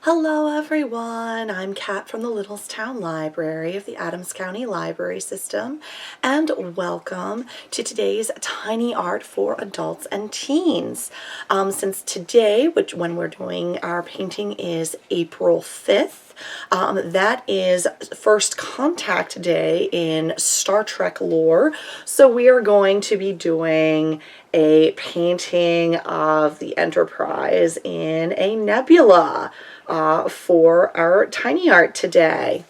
Hello everyone, I'm Kat from the Littlestown Library of the Adams County Library System, and welcome to today's Tiny Art for Adults and Teens. Since today, when we're doing our painting, is April 5th, that is First Contact Day in Star Trek lore, so we are going to be doing a painting of the Enterprise in a nebula for our tiny art today.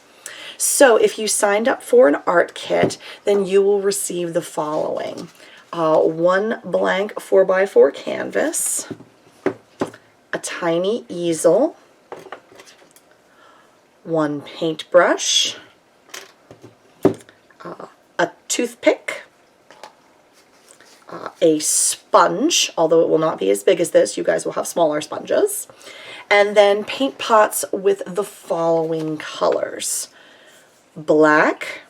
So if you signed up for an art kit, then you will receive the following. One blank 4x4 canvas, a tiny easel, one paintbrush, a toothpick, a sponge, although it will not be as big as this, you guys will have smaller sponges, and then paint pots with the following colors: black,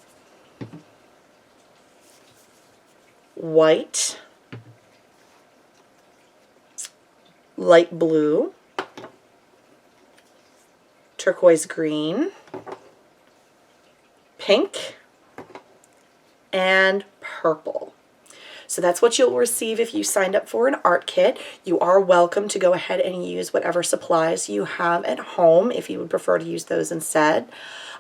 white, light blue, turquoise green, pink, and purple. So that's what you'll receive if you signed up for an art kit. You are welcome to go ahead and use whatever supplies you have at home if you would prefer to use those instead.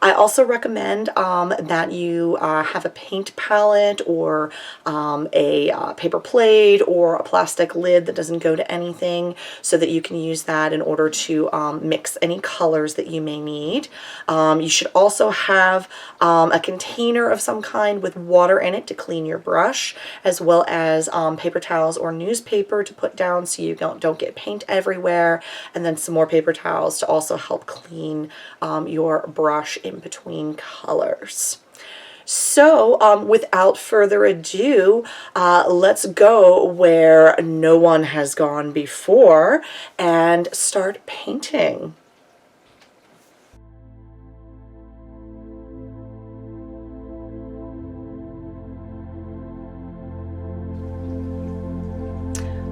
I also recommend that you have a paint palette or a paper plate or a plastic lid that doesn't go to anything, so that you can use that in order to mix any colors that you may need. You should also have a container of some kind with water in it to clean your brush, as well as paper towels or newspaper to put down so you don't get paint everywhere, and then some more paper towels to also help clean your brush in between colors. So without further ado, let's go where no one has gone before and start painting.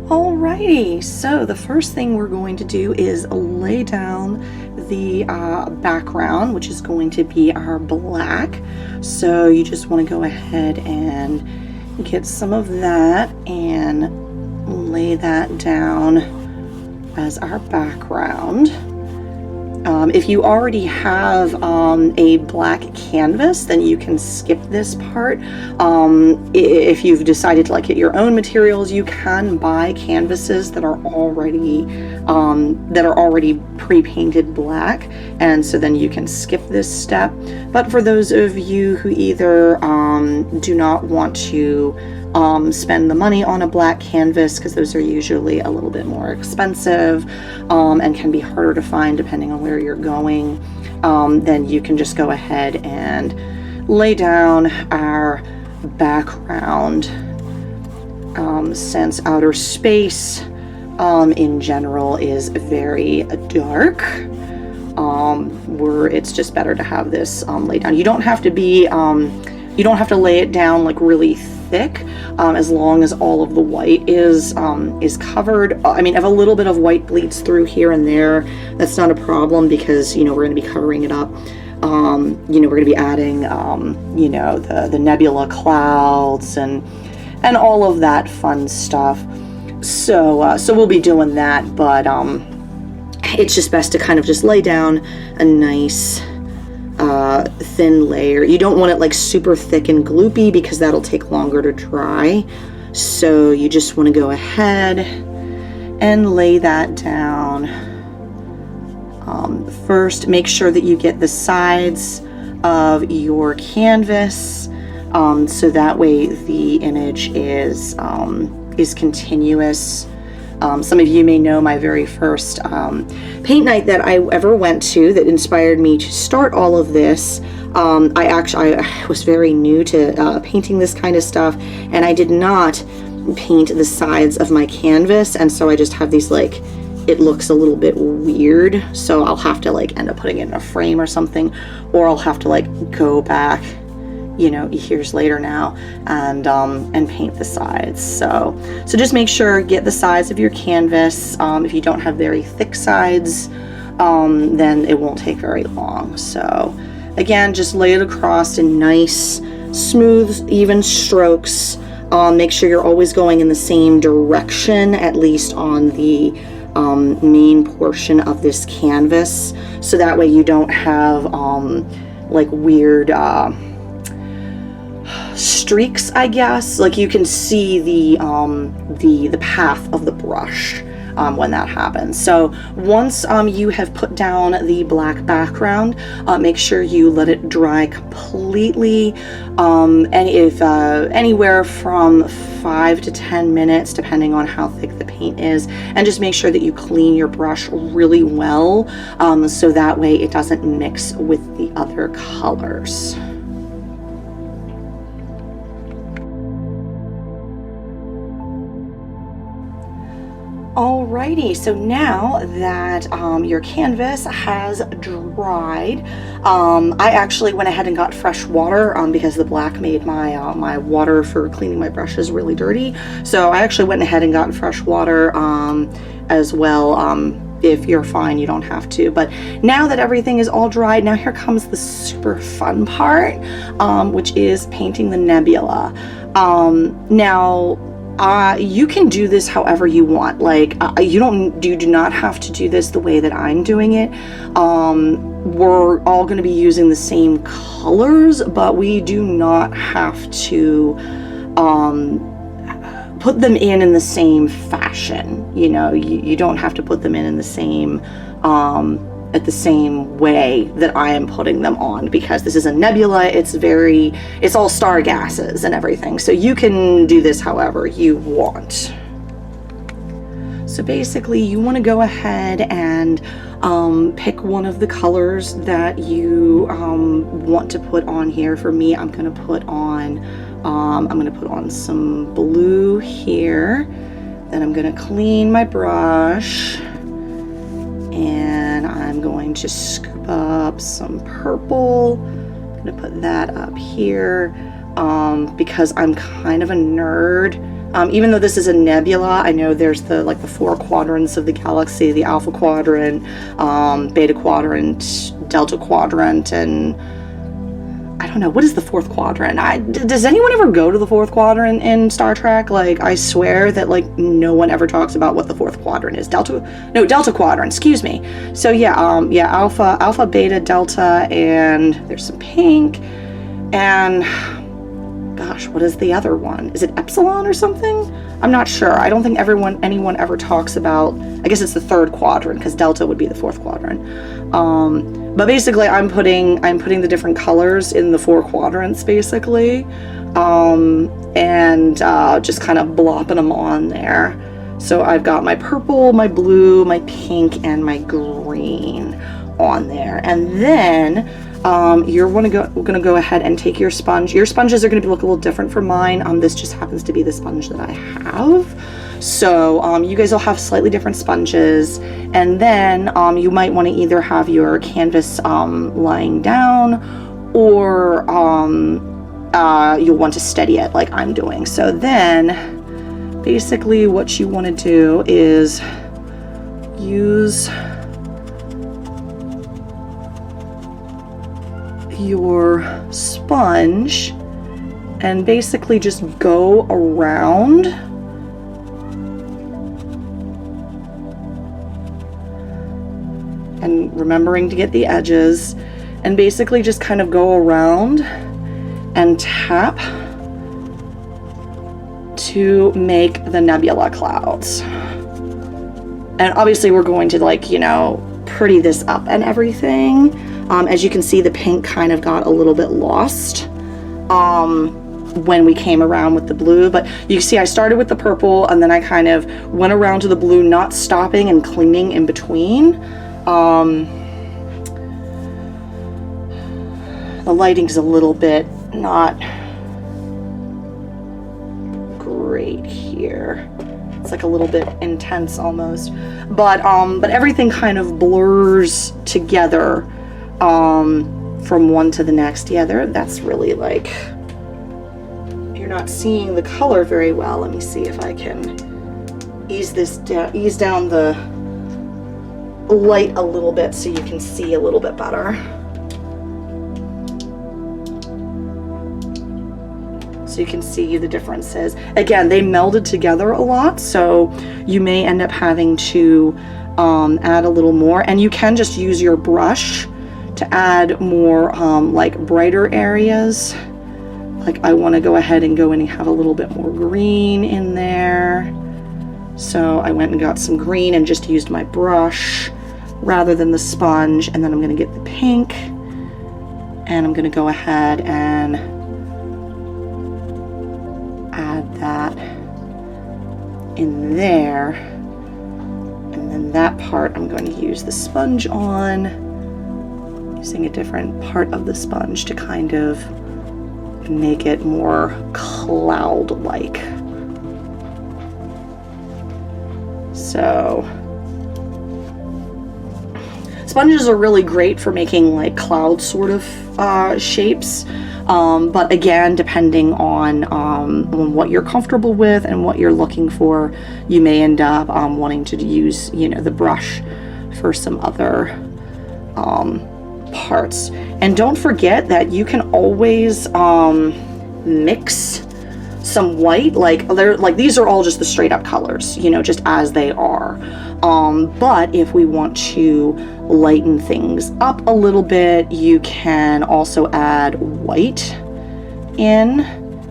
Alrighty, so the first thing we're going to do is lay down the background, which is going to be our black. So you just want to go ahead and get some of that and lay that down as our background. If you already have a black canvas, then you can skip this part. If you've decided to get your own materials, you can buy canvases that are already pre-painted black, and so then you can skip this step. But for those of you who either do not want to spend the money on a black canvas, because those are usually a little bit more expensive and can be harder to find depending on where you're going, then you can just go ahead and lay down our background. Since outer space in general is very dark, it's just better to have this laid down. You don't have to lay it down really thick, as long as all of the white is covered. I mean, if a little bit of white bleeds through here and there, that's not a problem, because we're going to be covering it up. We're going to be adding the nebula clouds and all of that fun stuff. So we'll be doing that, but it's just best to kind of just lay down a nice thin layer. You don't want it super thick and gloopy, because that'll take longer to dry. So you just want to go ahead and lay that down. First, make sure that you get the sides of your canvas, so that way the image is continuous. Some of you may know my very first paint night that I ever went to that inspired me to start all of this. I was very new to painting this kind of stuff, and I did not paint the sides of my canvas, and so I just have these it looks a little bit weird, so I'll have to end up putting it in a frame or something, or I'll have to go back years later now and paint the sides. So just make sure, get the size of your canvas. If you don't have very thick sides, then it won't take very long. So again, just lay it across in nice, smooth, even strokes. Make sure you're always going in the same direction, at least on the main portion of this canvas, so that way you don't have like weird streaks, I guess. Like you can see the path of the brush when that happens. So once you have put down the black background, make sure you let it dry completely, and if anywhere from 5 to 10 minutes, depending on how thick the paint is, and just make sure that you clean your brush really well, so that way it doesn't mix with the other colors. Alrighty, so now that your canvas has dried, I actually went ahead and got fresh water because the black made my my water for cleaning my brushes really dirty. So I actually went ahead and got fresh water as well. If you're fine, you don't have to. But now that everything is all dried, now here comes the super fun part, which is painting the nebula. You can do this however you want. Like you do not have to do this the way that I'm doing it. We're all going to be using the same colors, but we do not have to put them in the same fashion. You know, you don't have to put them in the same at the same way that I am putting them on, because this is a nebula. It's all star gases and everything, so you can do this however you want. So basically you want to go ahead and pick one of the colors that you want to put on here. For me, I'm going to put on some blue here. Then I'm going to clean my brush, and I'm going to scoop up some purple. I'm going to put that up here because I'm kind of a nerd. Even though this is a nebula, I know there's the four quadrants of the galaxy: the alpha quadrant, beta quadrant, delta quadrant, and I don't know, what is the fourth quadrant? Does anyone ever go to the fourth quadrant in Star Trek? Like, I swear that no one ever talks about what the fourth quadrant is. Delta quadrant, excuse me. So yeah, alpha, beta, delta, and there's some pink, and gosh, what is the other one? Is it epsilon or something? I'm not sure. I don't think anyone ever talks about, I guess it's the third quadrant, because delta would be the fourth quadrant. But basically I'm putting the different colors in the four quadrants basically, and just kind of blopping them on there. So I've got my purple, my blue, my pink, and my green on there. And then you're going to go ahead and take your sponge. Your sponges are going to look a little different from mine. This just happens to be the sponge that I have. So you guys will have slightly different sponges, and then you might want to either have your canvas lying down, or you'll want to steady it like I'm doing. So then basically what you want to do is use your sponge and basically just go around and remembering to get the edges, and basically just kind of go around and tap to make the nebula clouds. And obviously we're going to pretty this up and everything. As you can see, the pink kind of got a little bit lost when we came around with the blue, but you can see I started with the purple and then I kind of went around to the blue, not stopping and cleaning in between. The lighting's a little bit not great here. It's like a little bit intense almost, but everything kind of blurs together from one to the next. Yeah, that's really you're not seeing the color very well. Let me see if I can ease down the light a little bit so you can see a little bit better. So you can see the differences. Again, they melded together a lot, so you may end up having to add a little more, and you can just use your brush to add more like brighter areas. Like I want to go ahead and go in and have a little bit more green in there. So I went and got some green and just used my brush rather than the sponge, and then I'm going to get the pink and I'm going to go ahead and add that in there, and then that part I'm going to use the sponge on, using a different part of the sponge to kind of make it more cloud-like. So sponges are really great for making like cloud sort of shapes, but again, depending on what you're comfortable with and what you're looking for, you may end up wanting to use, you know, the brush for some other parts. And don't forget that you can always mix some white, like these are all just the straight up colors, you know, just as they are. But if we want to lighten things up a little bit, you can also add white in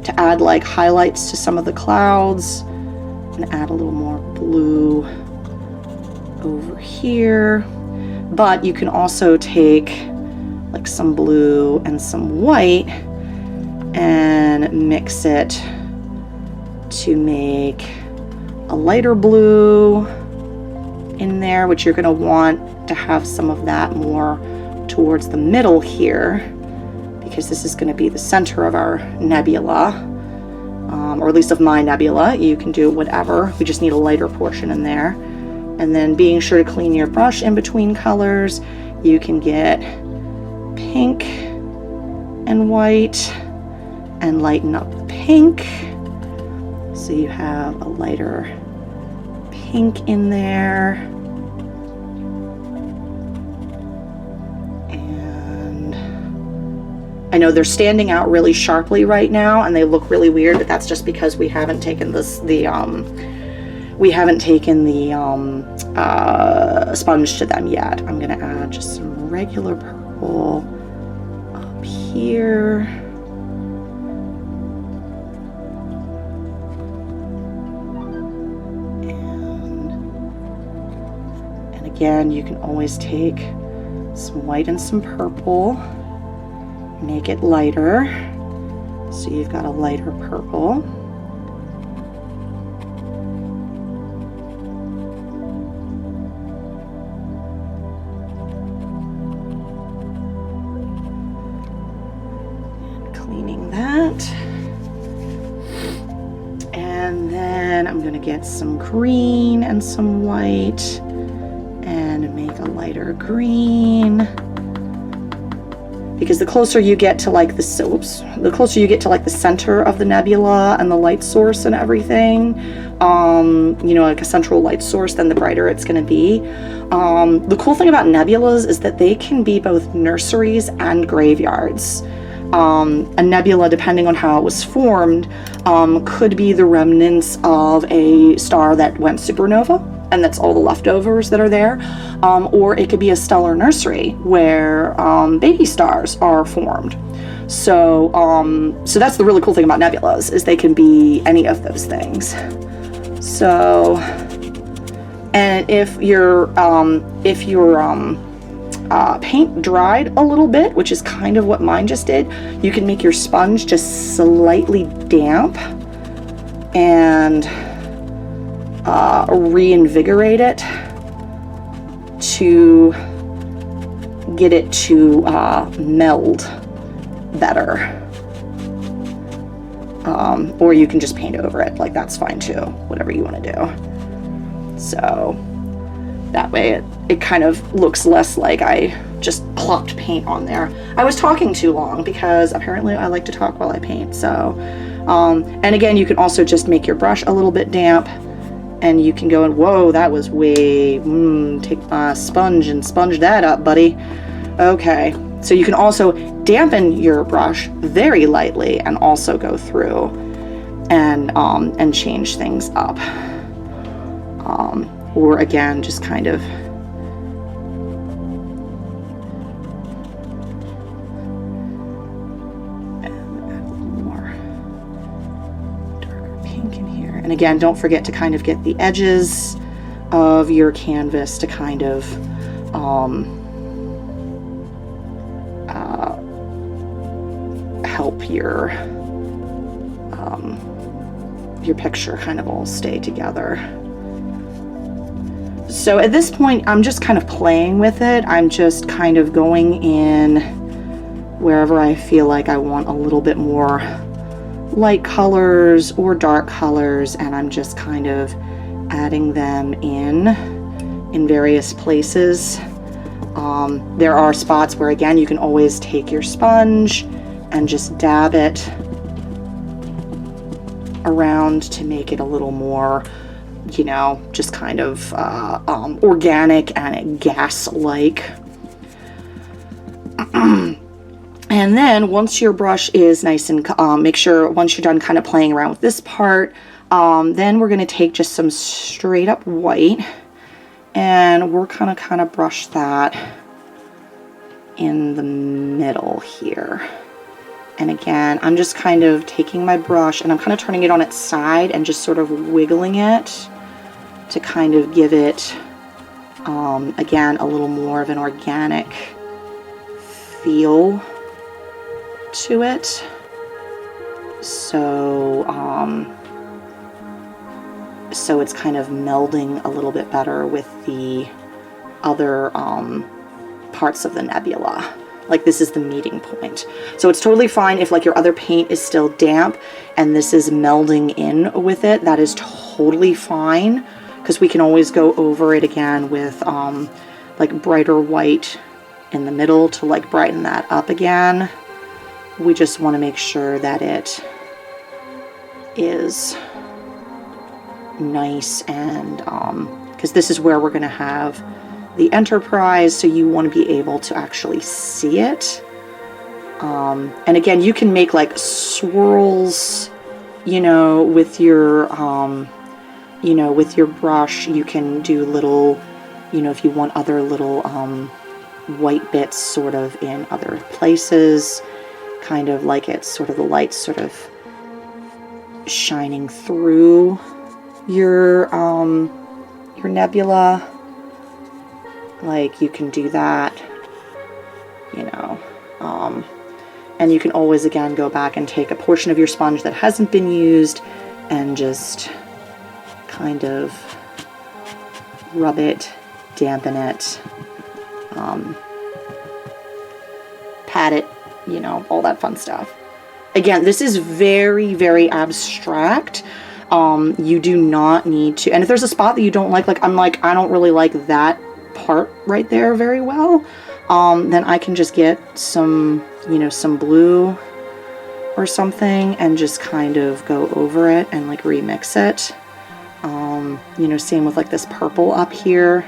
to add like highlights to some of the clouds, and add a little more blue over here. But you can also take like some blue and some white and mix it to make a lighter blue in there, which you're going to want to have some of that more towards the middle here, because this is going to be the center of our nebula, or at least of my nebula. You can do whatever, we just need a lighter portion in there. And then being sure to clean your brush in between colors, you can get pink and white and lighten up the pink, so you have a lighter pink in there. And I know they're standing out really sharply right now and they look really weird, but that's just because we haven't taken sponge to them yet. I'm gonna add just some regular purple up here. And again, you can always take some white and some purple, make it lighter, so you've got a lighter purple. And then I'm going to get some green and some white and make a lighter green, because the closer you get to like the center of the nebula and the light source and everything, you know, like a central light source, then the brighter it's going to be. The cool thing about nebulas is that they can be both nurseries and graveyards. A nebula, depending on how it was formed, could be the remnants of a star that went supernova, and that's all the leftovers that are there, or it could be a stellar nursery where baby stars are formed. So, so that's the really cool thing about nebulas, is they can be any of those things. So, and if your paint dried a little bit, which is kind of what mine just did, you can make your sponge just slightly damp and reinvigorate it to get it to meld better. Or you can just paint over it, like that's fine too, whatever you want to do. So that way it kind of looks less like I just plopped paint on there. I was talking too long because apparently I like to talk while I paint. So, and again, you can also just make your brush a little bit damp And you can go and, whoa, that was way, take my sponge and sponge that up, buddy. Okay, so you can also dampen your brush very lightly and also go through and change things up. Or again, just kind of and again, don't forget to kind of get the edges of your canvas to kind of help your picture kind of all stay together. So at this point, I'm just kind of playing with it. I'm just kind of going in wherever I feel like I want a little bit more light colors or dark colors, and I'm just kind of adding them in various places. There are spots where, again, you can always take your sponge and just dab it around to make it a little more, you know, just kind of organic and gas-like. And then once your brush is nice and, make sure once you're done kind of playing around with this part, then we're going to take just some straight up white and we're going to kind of brush that in the middle here. And again, I'm just kind of taking my brush and I'm kind of turning it on its side and just sort of wiggling it to kind of give it, again, a little more of an organic feel to it. So so it's kind of melding a little bit better with the other parts of the nebula. Like this is the meeting point. So it's totally fine if like your other paint is still damp and this is melding in with it. That is totally fine, because we can always go over it again with like brighter white in the middle to like brighten that up again. We just want to make sure that it is nice, and because this is where we're going to have the Enterprise, so you want to be able to actually see it. And again, you can make like swirls, you know, with your you know, with your brush. You can do little, you know, if you want other little white bits sort of in other places, kind of like it's sort of the light sort of shining through your nebula. Like you can do that, you know, and you can always again go back and take a portion of your sponge that hasn't been used and just kind of rub it, dampen it, pat it, you know, all that fun stuff. Again, this is very, very abstract. You do not need to, and if there's a spot that you don't like I'm like, I don't really like that part right there very well, then I can just get some, you know, some blue or something and just kind of go over it and like remix it. You know, same with like this purple up here.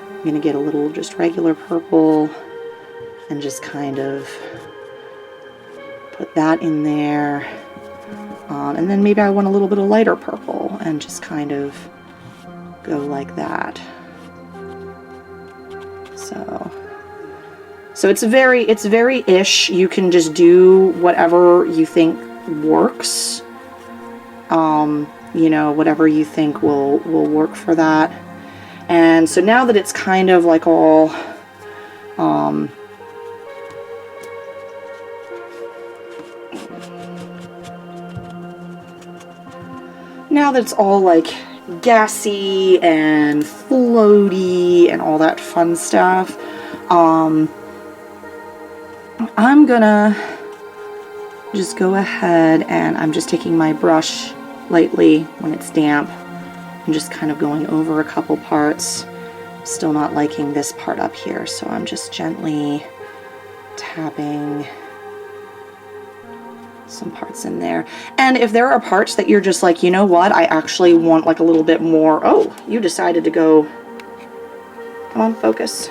I'm gonna get a little just regular purple and just kind of put that in there. And then maybe I want a little bit of lighter purple and just kind of go like that. So it's very ish. You can just do whatever you think works. You know, whatever you think will work for that. And so now that it's kind of like all now that it's all like gassy and floaty and all that fun stuff, I'm gonna just go ahead and I'm just taking my brush lightly when it's damp and just kind of going over a couple parts. Still not liking this part up here, so I'm just gently tapping some parts in there. And if there are parts that you're just like, you know what, I actually want like a little bit more. Oh, you decided to go. Come on, focus.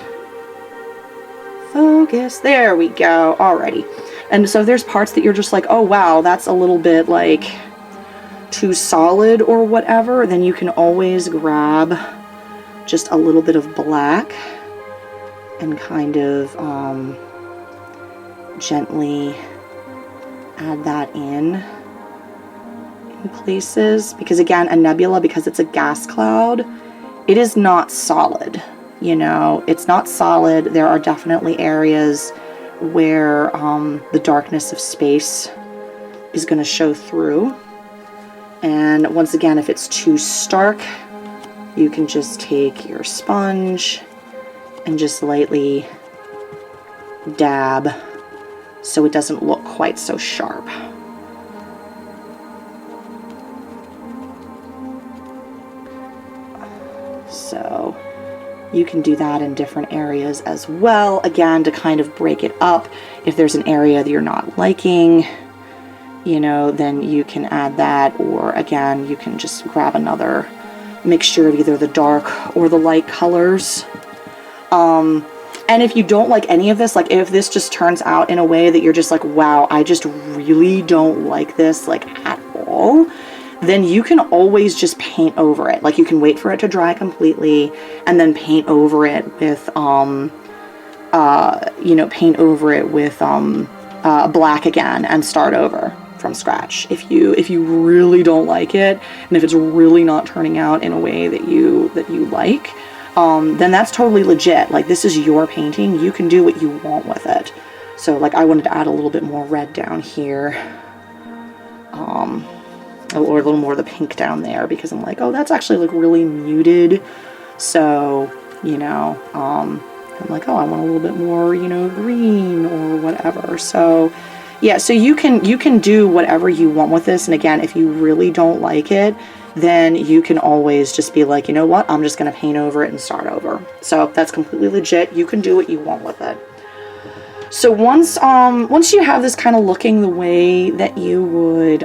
Focus. There we go. Alrighty. And so if there's parts that you're just like, oh wow, that's a little bit like too solid or whatever, then you can always grab just a little bit of black and kind of gently add that in places, because again, a nebula, because it's a gas cloud, it is not solid, you know, it's not solid. There are definitely areas where the darkness of space is going to show through. And once again, if it's too stark, you can just take your sponge and just lightly dab so it doesn't look quite so sharp. So you can do that in different areas as well, again, to kind of break it up. If there's an area that you're not liking, you know, then you can add that, or again, you can just grab another mixture of either the dark or the light colors. And if you don't like any of this, like if this just turns out in a way that you're just like, wow, I just really don't like this like at all, then you can always just paint over it. Like you can wait for it to dry completely and then paint over it with, you know, paint over it with black again and start over from scratch. If you really don't like it, and if it's really not turning out in a way that you like, then that's totally legit. Like this is your painting. You can do what you want with it. So like I wanted to add a little bit more red down here, or a little more of the pink down there, because I'm like, oh, that's actually like really muted. So, you know, I'm like, oh, I want a little bit more, you know, green or whatever. So yeah, so you can do whatever you want with this. And again, if you really don't like it, then you can always just be like, you know what, I'm just going to paint over it and start over. So that's completely legit. You can do what you want with it. So once you have this kind of looking the way that you would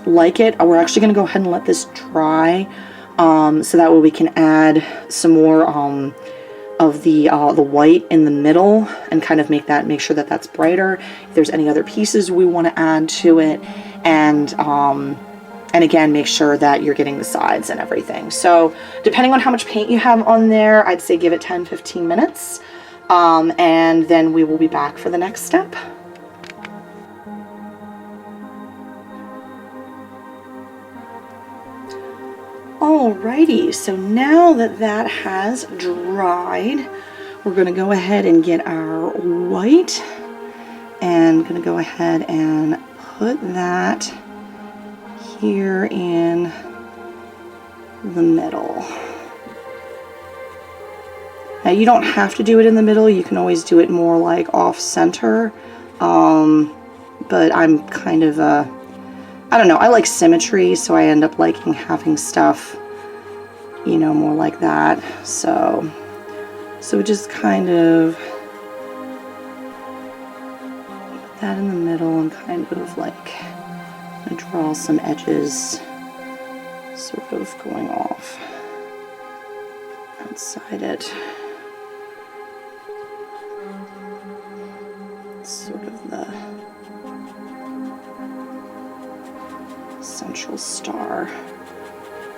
like it, we're actually going to go ahead and let this dry, so that way we can add some more of the white in the middle and kind of make sure that that's brighter. If there's any other pieces we want to add to it, and again, make sure that you're getting the sides and everything. So depending on how much paint you have on there, I'd say give it 10-15 minutes. And then we will be back for the next step. Alrighty, so now that that has dried, we're going to go ahead and get our white, and going to go ahead and put that here in the middle. Now you don't have to do it in the middle, you can always do it more like off center, but I'm kind of I don't know, I like symmetry, so I end up liking having stuff, you know, more like that. So just kind of put that in the middle and kind of like draw some edges sort of going off outside it. Sort of the central star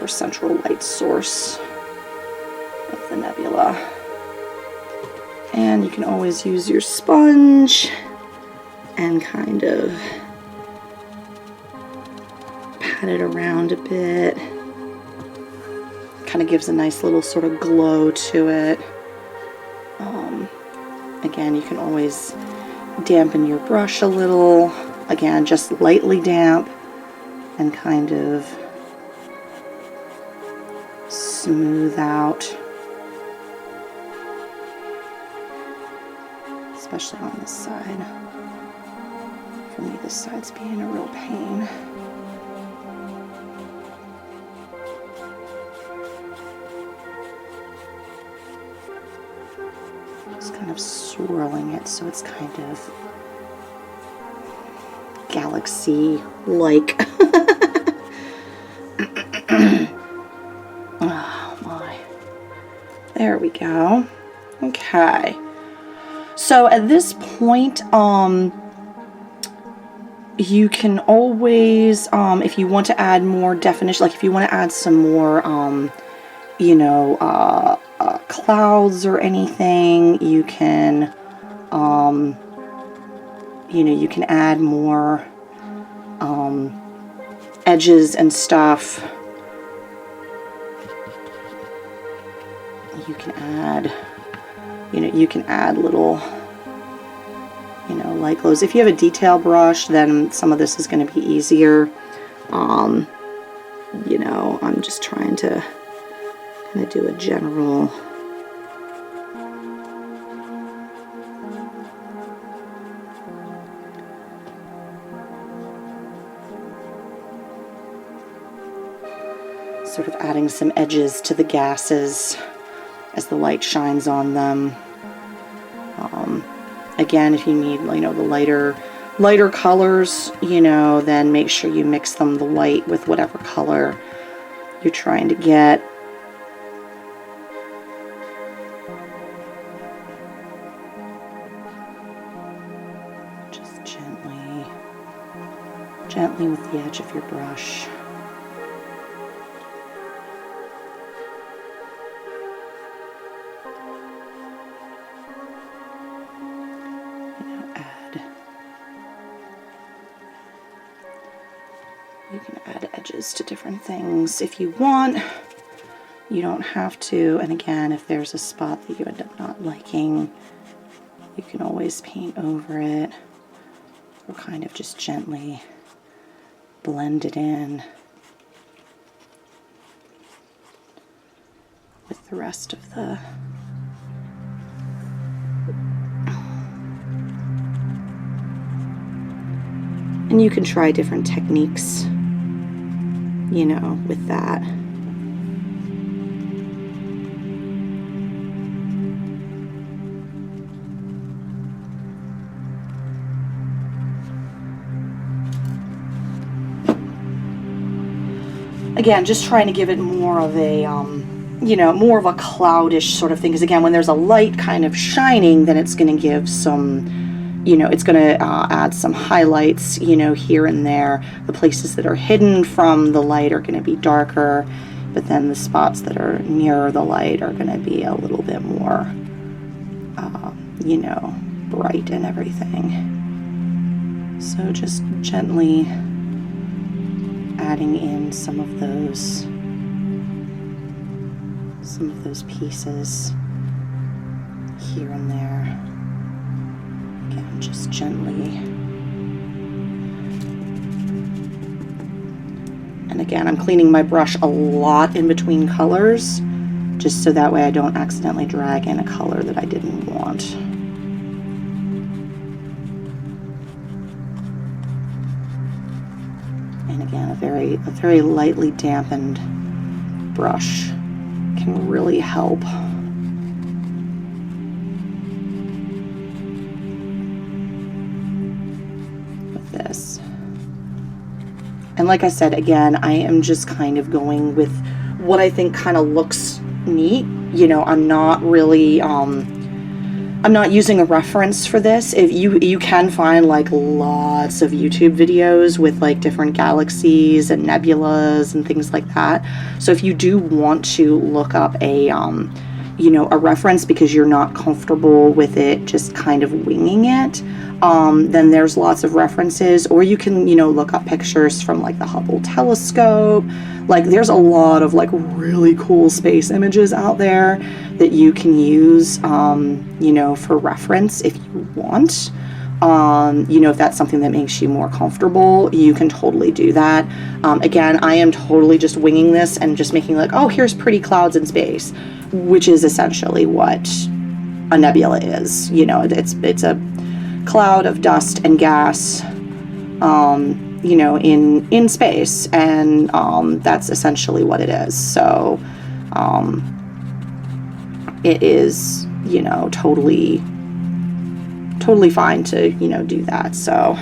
or central light source of the nebula. And you can always use your sponge and kind of pat it around a bit. Kind of gives a nice little sort of glow to it. Again, you can always dampen your brush a little. Again, just lightly damp and kind of smooth out, especially on this side. For me, this side's being a real pain. Just kind of swirling it so it's kind of galaxy-like. Oh my. There we go. Okay. So at this point, you can always, if you want to add more definition, like if you want to add some more, you know, clouds or anything, you can, you know, you can add more edges and stuff. You can add, you know, you can add little, you know, light glows. If you have a detail brush, then some of this is going to be easier. You know, I'm just trying to kind of do a general. Sort of adding some edges to the gases as the light shines on them. Again, if you need, you know, the lighter colors, you know, then make sure you mix them, the white with whatever color you're trying to get. Just gently with the edge of your brush. You can add edges to different things if you want. You don't have to. And again, if there's a spot that you end up not liking, you can always paint over it or kind of just gently blend it in with the rest of the and you can try different techniques, you know, with that. Again, just trying to give it more of a, you know, more of a cloudish sort of thing. Because again, when there's a light kind of shining, then it's going to give some, you know, it's going to add some highlights, you know, here and there. The places that are hidden from the light are going to be darker, but then the spots that are nearer the light are going to be a little bit more, you know, bright and everything. So just gently adding in some of those pieces here and there. Again, just gently. And again, I'm cleaning my brush a lot in between colors, just so that way I don't accidentally drag in a color that I didn't want. And again, a very lightly dampened brush can really help. With this. And like I said, again, I am just kind of going with what I think kind of looks neat. You know, I'm not really, I'm not using a reference for this. If you can find like lots of YouTube videos with like different galaxies and nebulas and things like that. So if you do want to look up a, you know, a reference because you're not comfortable with it just kind of winging it, then there's lots of references. Or you can, you know, look up pictures from like the Hubble telescope. Like there's a lot of like really cool space images out there that you can use, you know, for reference if you want. You know, if that's something that makes you more comfortable, you can totally do that. Again, I am totally just winging this and just making like, oh, here's pretty clouds in space, which is essentially what a nebula is. You know, it's a cloud of dust and gas, you know, in space, and that's essentially what it is. So it is, you know, totally fine to, you know, do that. So,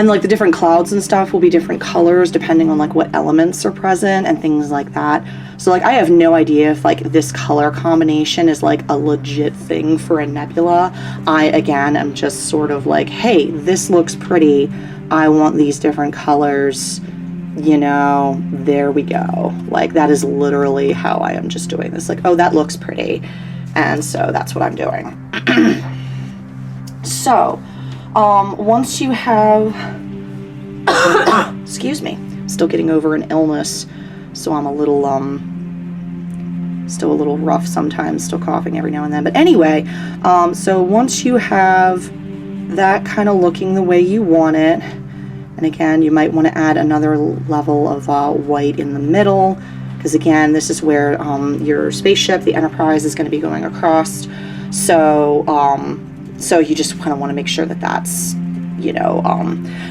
And like the different clouds and stuff will be different colors depending on like what elements are present and things like that. So like I have no idea if like this color combination is like a legit thing for a nebula. I again am just sort of like, hey, this looks pretty. I want these different colors. You know, there we go. Like that is literally how I am just doing this. Like, oh, that looks pretty. And so that's what I'm doing. So, once you have, excuse me, still getting over an illness, so I'm a little, still a little rough sometimes, still coughing every now and then. But anyway, so once you have that kind of looking the way you want it, and again, you might want to add another level of white in the middle, because again, this is where your spaceship, the Enterprise, is going to be going across. So, so you just kind of want to make sure that that's, you know,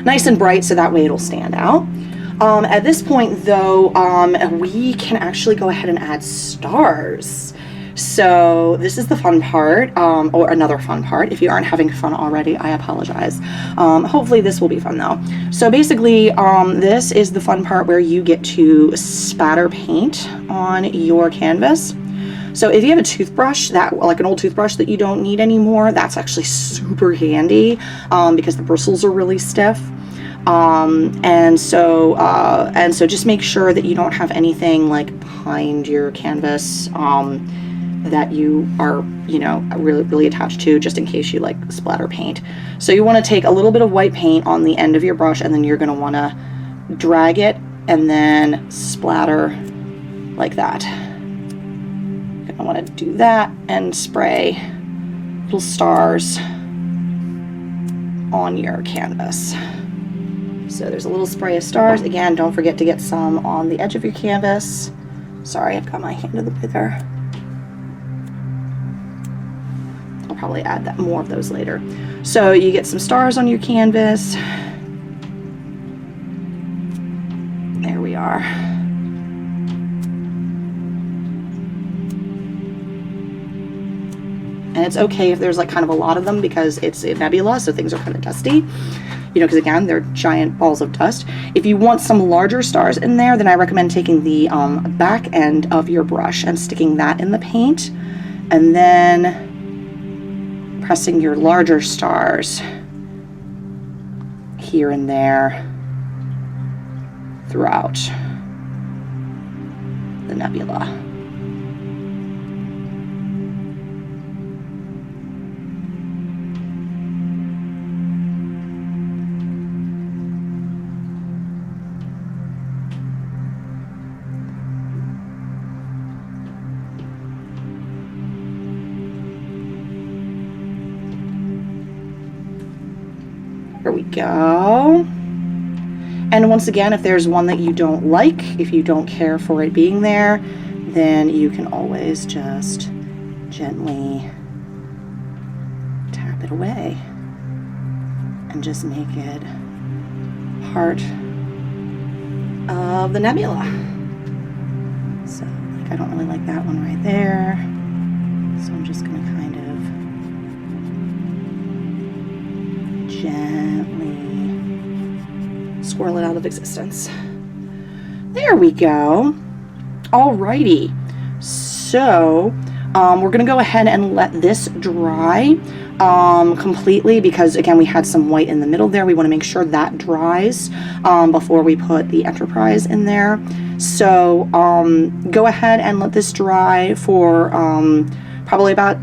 nice and bright, so that way it'll stand out. At this point, though, we can actually go ahead and add stars. So this is the fun part, or another fun part. If you aren't having fun already, I apologize. Hopefully this will be fun though. So basically, this is the fun part where you get to spatter paint on your canvas. So if you have a toothbrush, that like an old toothbrush that you don't need anymore, that's actually super handy because the bristles are really stiff. And so just make sure that you don't have anything like behind your canvas that you are, you know, really attached to, just in case you like splatter paint. So you want to take a little bit of white paint on the end of your brush, and then you're going to want to drag it and then splatter like that. You're going to want to do that and spray little stars on your canvas. So there's a little spray of stars. Again, don't forget to get some on the edge of your canvas. Sorry, I've got my hand in the bigger. I'll probably add that more of those later. So you get some stars on your canvas. There we are. And it's okay if there's like kind of a lot of them because it's a nebula, so things are kind of dusty. You know, because again, they're giant balls of dust. If you want some larger stars in there, then I recommend taking the back end of your brush and sticking that in the paint, and then pressing your larger stars here and there throughout the nebula. There we go. And once again, if there's one that you don't like, if you don't care for it being there, then you can always just gently tap it away and just make it part of the nebula. So like, I don't really like that one right there, so I'm just gonna kind of gently swirl it out of existence. There we go. Alrighty, so we're gonna go ahead and let this dry completely, because again, we had some white in the middle there. We want to make sure that dries before we put the Enterprise in there. So go ahead and let this dry for probably about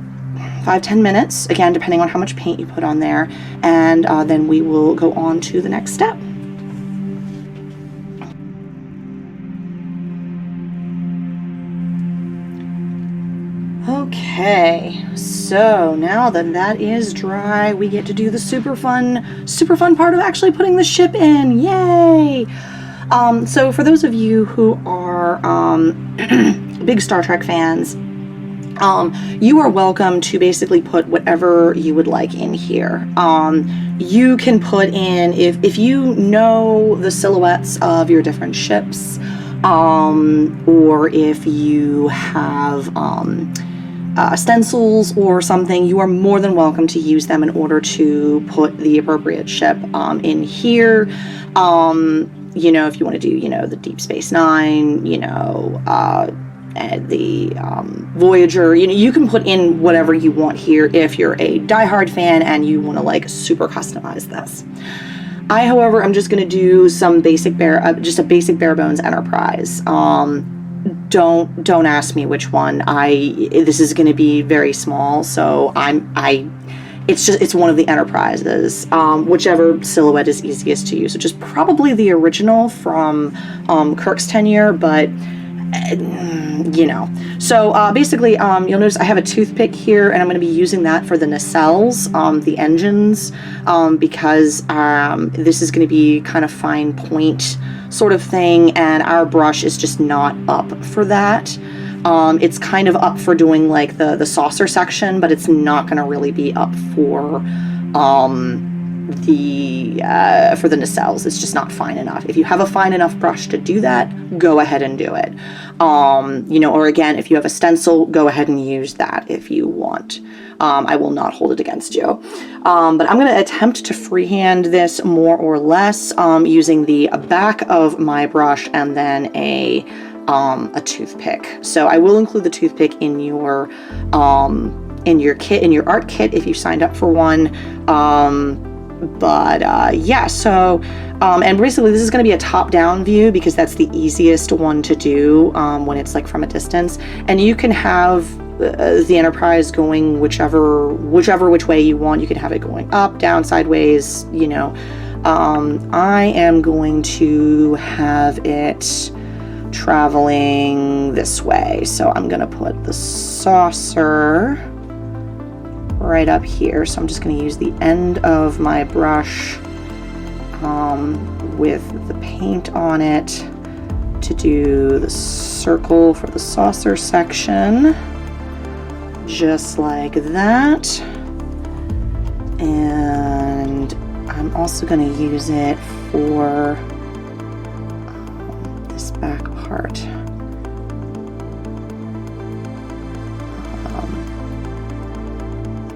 5-10 minutes, again depending on how much paint you put on there, and then we will go on to the next step. Okay, so now that that is dry, we get to do the super fun part of actually putting the ship in. Yay! So for those of you who are big Star Trek fans, you are welcome to basically put whatever you would like in here. You can put in, if you know the silhouettes of your different ships, or if you have stencils or something, you are more than welcome to use them in order to put the appropriate ship in here. You know, if you want to do, you know, the Deep Space Nine, you know, the Voyager, you know, you can put in whatever you want here if you're a diehard fan and you want to like super customize this. I, however, am just going to do some basic just a basic bare bones Enterprise. Don't ask me which one. This is going to be very small, so it's one of the Enterprises, whichever silhouette is easiest to use, which is probably the original from Kirk's tenure, but you know. So basically, you'll notice I have a toothpick here, and I'm going to be using that for the nacelles, the engines, because this is going to be kind of fine point sort of thing, and our brush is just not up for that. It's kind of up for doing like the saucer section, but it's not going to really be up for the nacelles. It's just not fine enough. If you have a fine enough brush to do that, go ahead and do it. You know, or again, if you have a stencil, go ahead and use that if you want. I will not hold it against you. But I'm going to attempt to freehand this more or less using the back of my brush and then a toothpick. So I will include the toothpick in your kit, in your art kit, if you signed up for one. Yeah, so and basically this is going to be a top-down view because that's the easiest one to do when it's like from a distance, and you can have the Enterprise going whichever which way you want. You can have it going up, down, sideways, you know. I am going to have it traveling this way, so I'm gonna put the saucer right up here. So I'm just going to use the end of my brush with the paint on it to do the circle for the saucer section, just like that. And I'm also going to use it for this back part.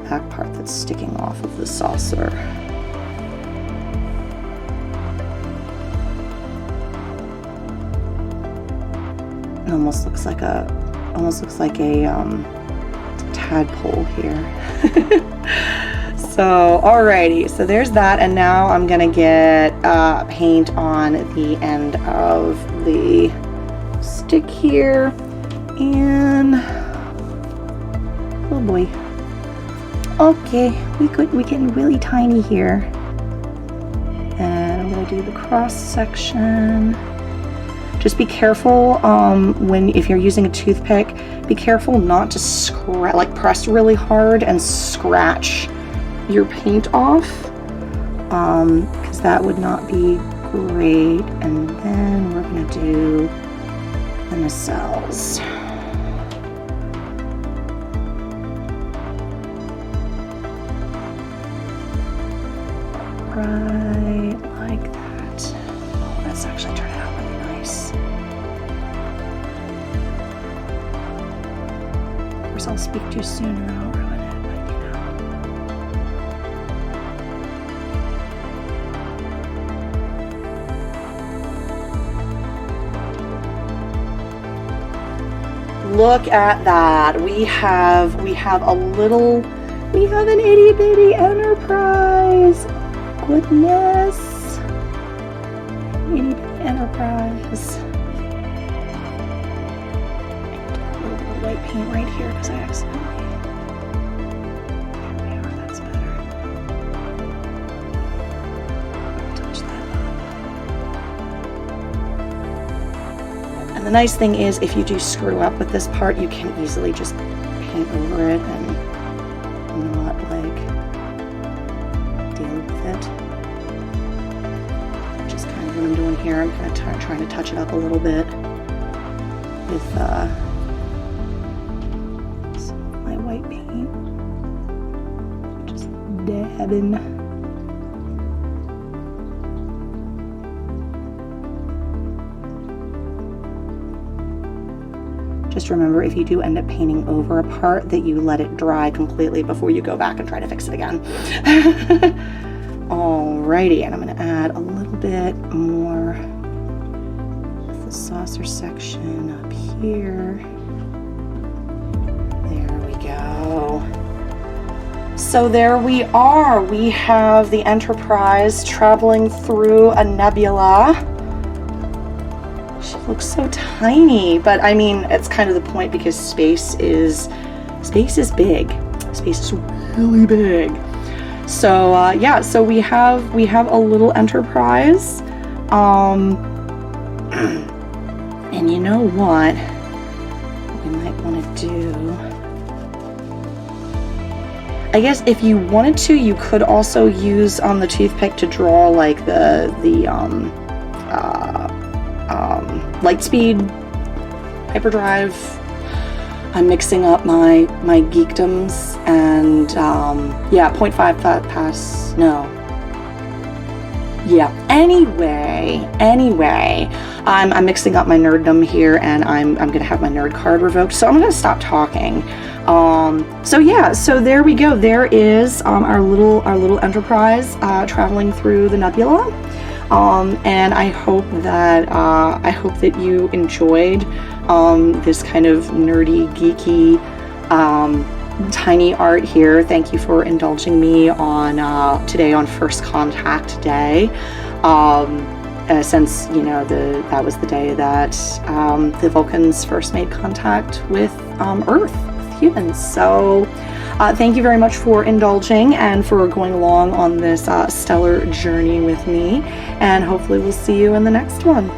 Back part that's sticking off of the saucer. It almost looks like a tadpole here. So alrighty, so there's that, and now I'm gonna get paint on the end of the stick here, and oh boy. Okay, we're getting really tiny here. And I'm gonna do the cross section. Just be careful if you're using a toothpick, be careful not to press really hard and scratch your paint off, because that would not be great. And then we're gonna do the nacelles. Right like that. Oh, that's actually turned out really nice. Of course, I'll speak too soon and I'll ruin it, but you know. Look at that. We have an itty bitty Enterprise. Goodness. Itty bitty Enterprise. A little bit of white paint right here because I accidentally. There we are, that's better. Touch that up. And the nice thing is, if you do screw up with this part, you can easily just paint over it and not deal with it. Just kind of what I'm doing here. I'm kind of trying to touch it up a little bit with some of my white paint. Just dabbing. Just remember, if you do end up painting over a part, that you let it dry completely before you go back and try to fix it again. Alrighty, and I'm going to add a little bit more of the saucer section up here. There we go. So there we are. We have the Enterprise traveling through a nebula. She looks so tiny, but I mean, it's kind of the point because space is big. Space is really big. So yeah, so we have a little Enterprise. And you know what we might want to do? I guess if you wanted to, you could also use the toothpick to draw like the Lightspeed hyperdrive. I'm mixing up my geekdoms, and yeah, 0.5 pass, no. Yeah, anyway, I'm mixing up my nerddom here, and I'm gonna have my nerd card revoked, so I'm gonna stop talking. So yeah, so there we go. There is our little Enterprise traveling through the nebula. And I hope that you enjoyed this kind of nerdy, geeky, tiny art here. Thank you for indulging me on today on First Contact Day. Since that was the day that the Vulcans first made contact with Earth, with humans. So thank you very much for indulging and for going along on this stellar journey with me, and hopefully we'll see you in the next one.